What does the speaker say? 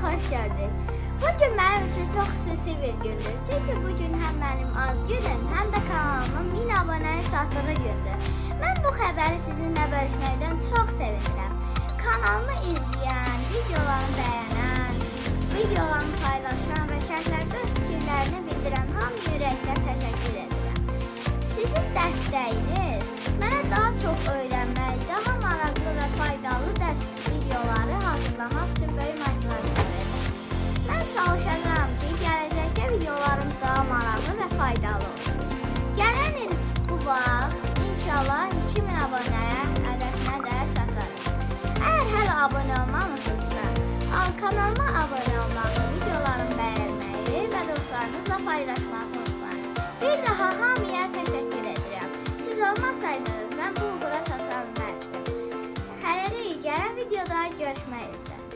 xoş gördük. Bugün mənim üçün çox xüsusi bir gündür. Çünki bugün həm mənim ad günüm, həm də kanalımın 1000 abunəyə çatdığı gündür. Mən bu xəbəri sizinlə bölüşməkdən çox sevinirəm. Kanalımı izləyən, videolarımı bəyənən, videolarımı paylaşan və şərhlərdə öz fikirlərini bildirən hamıya ürəkdən təşəkkür edirəm. Sizin dəstəyiniz mənə daha çox öyrənmək, daha maraqlı və faydalı dərs videoları hazırlamaq üçün böyük motivasiya verir. Mən çalışacağam ki, gələcəkdə videolarım daha maraqlı və faydalı olsun. Gələn il bu vaxt inşallah 2000 abunəyə hədəfinə də çatarım. Əgər hələ abunə olmamışsınızsa, kanalıma abunə olmağı, videolarımı bəyənməyi və dostlarınızla paylaşmağı unutmayın. Bir daha hamıya təşəkkür edirəm. Siz olmasaydınız mən bu uğura çata bilməzdim. Hələlik gələn videoda görüşmək üzrə.